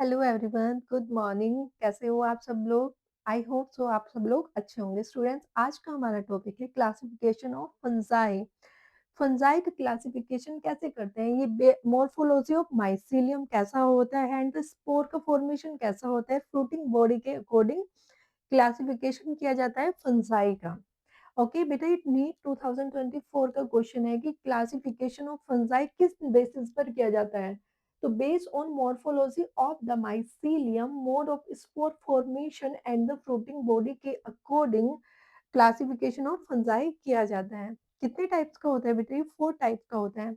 Hello everyone, good morning. कैसे हो आप सब लोग? आई होप सो आप सब लोग अच्छे होंगे। स्टूडेंट्स, आज का हमारा टॉपिक है क्लासिफिकेशन ऑफ फंजाई। फंजाई का क्लासिफिकेशन कैसे करते हैं, ये मॉर्फोलॉजी ऑफ माइसीलियम कैसा होता है एंड स्पोर का फॉर्मेशन कैसा होता है, फ्रूटिंग बॉडी के अकॉर्डिंग क्लासिफिकेशन किया जाता है फंजाई का। ओके बेटा, ये नीट 2024 का क्वेश्चन है कि क्लासिफिकेशन ऑफ फंजाई किस बेसिस पर किया जाता है। तो based on morphology of the mycelium, mode of spore formation and the fruiting body के अकॉर्डिंग क्लासिफिकेशन ऑफ फंजाई किया जाता है। कितने टाइप्स का होता है बेटा? ये 4 टाइप्स का होता है।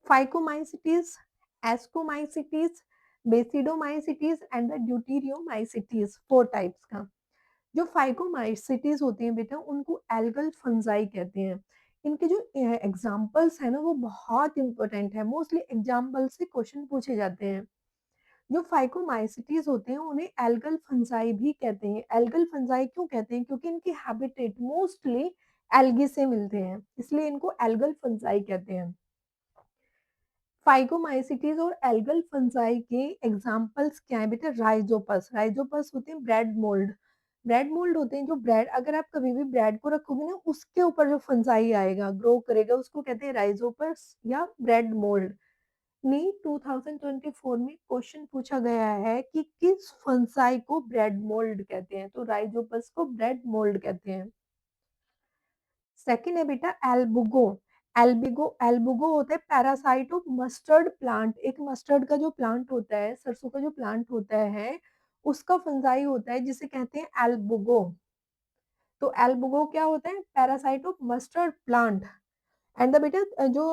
Phycomycetes, ascomycetes, basidiomycetes and the deuteromycetes, 4 types का। जो फाइकोमाइसिटीज होते हैं बेटा, उनको एल्गल फंजाई कहते हैं। इनके जो एग्जाम्पल्स है ना, वो बहुत इंपॉर्टेंट है। मोस्टली एग्जाम्पल से क्वेश्चन पूछे जाते हैं। जो फाइकोमाइसिटीज होते हैं उन्हें एल्गल फंजाई भी कहते हैं। एल्गल फंजाई क्यों कहते हैं? क्योंकि इनके हैबिटेट मोस्टली एल्गी से मिलते हैं, इसलिए इनको एल्गल फंजाई कहते हैं। फाइकोमाइसिटीज और एल्गल फंजाई के एग्जाम्पल्स क्या है बेटा? राइजोपस, राइजोपस होते हैं ब्रेड मोल्ड। ब्रेड मोल्ड होते हैं जो ब्रेड, अगर आप कभी भी ब्रेड को रखोगे ना, उसके ऊपर जो फंजाई आएगा, ग्रो करेगा, उसको कहते हैं राइजोपस या ब्रेड मोल्ड। नीट 2024 में क्वेश्चन पूछा गया है कि किस फंजाई को ब्रेड मोल्ड कहते हैं, तो राइजोपस को ब्रेड मोल्ड कहते हैं। सेकंड है बेटा एल्बुगो। एल्बिगो, एल्बुगो होता है पैरासाइट ऑफ मस्टर्ड प्लांट। एक मस्टर्ड का जो प्लांट होता है, सरसों का जो प्लांट होता है, उसका फंजाई होता है जिसे कहते हैं एल्बुगो। तो एल्बुगो क्या होता है? Parasite of mustard plant. And the बेटा जो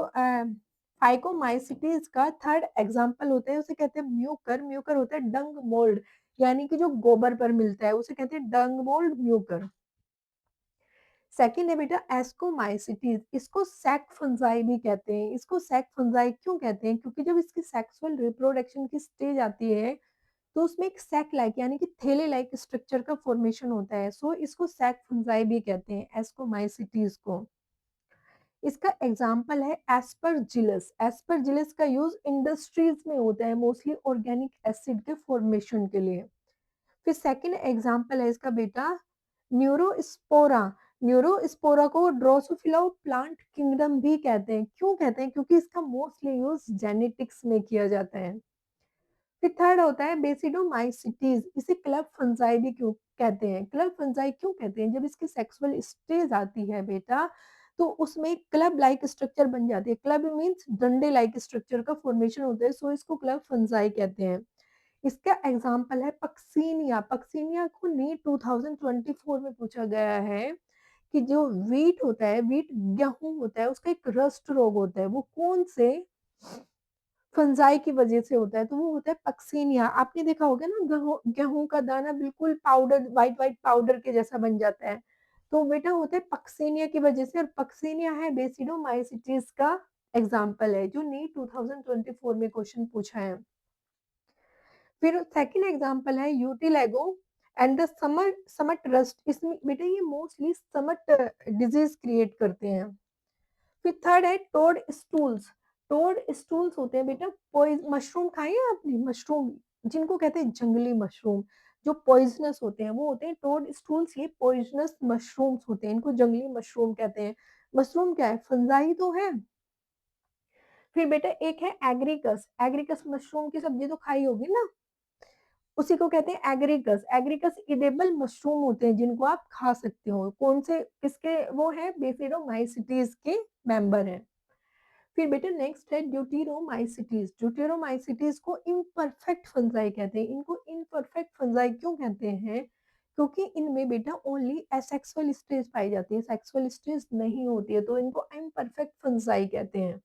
फाइकोमाइसिटीज का थर्ड एग्जांपल होता है, उसे कहते हैं म्यूकर। म्यूकर होता है डंग मोल्ड, यानी कि जो गोबर पर मिलता है उसे कहते हैं डंग मोल्ड, म्यूकर। सेकेंड है बेटा एस्कोमाइसिटीज। इसको सैक फंजाई भी कहते हैं। इसको सैक फंजाई क्यों कहते हैं? क्योंकि जब इसकी सेक्सुअल रिप्रोडक्शन की स्टेज आती है, तो उसमें एक सैक लाइक यानी कि थैले लाइक स्ट्रक्चर का फॉर्मेशन होता है। सो इसको सैक फंजाई भी कहते हैं, एस्कोमाइसिटीज को। इसका एग्जाम्पल है एस्परजिलस। एस्परजिलस का यूज इंडस्ट्रीज में होता है, मोस्टली ऑर्गेनिक एसिड के फॉर्मेशन के लिए। फिर सेकंड एग्जाम्पल है इसका बेटा न्यूरोस्पोरा। न्यूरोस्पोरा को ड्रोसोफिला प्लांट किंगडम भी कहते हैं। क्यों कहते हैं? क्योंकि इसका मोस्टली यूज जेनेटिक्स में किया जाता है। फिर थर्ड होता है बेसिडोमाइसिटीज। इसे क्लब फंजाई भी क्यों कहते हैं? क्लब फंजाई क्यों कहते हैं? जब इसकी सेक्सुअल स्टेज आती है बेटा, तो उसमें क्लब लाइक स्ट्रक्चर बन जाती है। क्लब मीन्स डंडे लाइक स्ट्रक्चर का फॉर्मेशन होता है, सो इसको क्लब फंजाई कहते हैं। इसका एग्जाम्पल है पक्सीनिया। पक्सीनिया को नीट 2024 में पूछा गया है कि जो वीट होता है, वीट गेहूं होता है, उसका एक रस्ट रोग होता है, वो कौन से फंजाई की वजह से होता है? तो वो होता है पक्सीनिया। आपने देखा होगा ना, गेहूं गेहूं का दाना बिल्कुल पाउडर, व्हाइट व्हाइट पाउडर के जैसा बन जाता है, तो बेटा होता है पक्सीनिया की वजह से। और पक्सीनिया है बेसिडोमाइसिटीज का एग्जाम्पल है, जो नीट 2024 में क्वेश्चन पूछा है। फिर सेकंड एग्जांपल है यूटिलेगो एंड द समट रस्ट। इसमें बेटा ये मोस्टली समट डिजीज क्रिएट करते हैं। फिर थर्ड है टोड स्टूल्स। टोड स्टूल्स होते हैं बेटा मशरूम खाए हैं आपने? मशरूम जिनको कहते हैं जंगली मशरूम, जो पॉइजनस होते हैं, वो होते हैं टोड स्टूल्स। ये पॉइजनस मशरूम्स होते हैं, इनको जंगली मशरूम कहते हैं। मशरूम क्या है? फंजाई तो है। फिर बेटा एक है एग्रीकस। एग्रीकस मशरूम की सब्जी तो खाई होगी ना, उसी को कहते हैं एग्रीकस। एग्रीकस इडेबल मशरूम होते हैं जिनको आप खा सकते हो। कौन से किसके वो है? बेसिडोमाइसिटीज के मेंबर हैं। फिर बेटा नेक्स्ट है ड्यूटीरोमाइसिटीज। ड्यूटीरोमाइसिटीज को इम्परफेक्ट फंजाई कहते हैं। इनको इम्परफेक्ट फंजाई क्यों कहते हैं? क्योंकि इनमें बेटा ओनली एसेक्सुअल स्टेज पाई जाती है, सेक्सुअल स्टेज नहीं होती है, तो इनको इम्परफेक्ट फंजाई कहते हैं।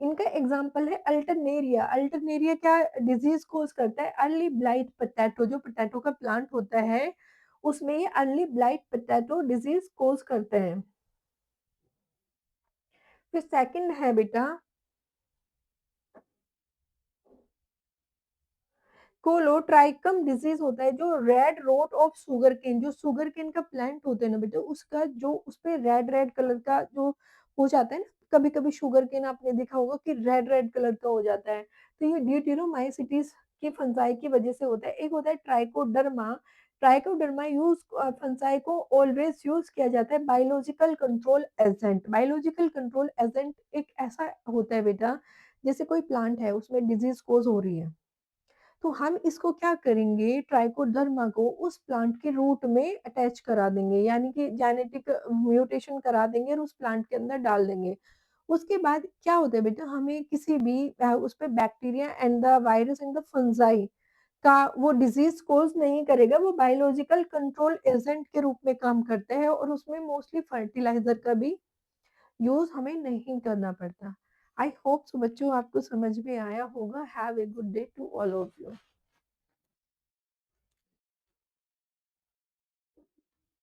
इनका एग्जाम्पल है अल्टरनेरिया। अल्टरनेरिया क्या डिजीज कोज करता है? Early blight potato. जो पोटैटो का प्लांट होता है, उसमें ये early blight potato disease cause करते हैं। फिर सेकंड है बेटा कोलोट्राइकम डिजीज होता है, जो red rot of sugar cane. जो शुगर केन का प्लांट होता है ना बेटा, उसका जो उस पे रेड रेड कलर का जो हो जाता है ना, कभी कभी शुगर केन आपने देखा होगा कि रेड रेड कलर का हो जाता है, तो ये ड्यूटीरोमाइसिटीज कि फंजाई की वजह से होता है। एक होता है ट्राइकोडर्मा, ट्राइकोडर्मा फंजाई को ऑलवेज़ यूज़ किया जाता है biological control agent. Biological control agent एक ऐसा होता है बेटा, जैसे कोई प्लांट है उसमें डिज़ीज़ कोज़ हो रही है, तो हम इसको क्या करेंगे, ट्राइकोडर्मा को उस प्लांट के रूट में अटैच करा देंगे, यानी कि जेनेटिक म्यूटेशन करा देंगे और उस प्लांट के अंदर डाल देंगे। उसके बाद क्या होता है बेटा, हमें किसी भी उसपे bacteria and the virus and the fungi का वो डिज़ीज़ कॉज़ नहीं करेगा, वो बायोलॉजिकल कंट्रोल एजेंट के रूप में काम करता है और उसमें मोस्टली फर्टिलाइज़र का भी यूज़ हमें नहीं करना पड़ता। आई होप सो बच्चों आपको समझ में आया होगा। Have a good day to all of you.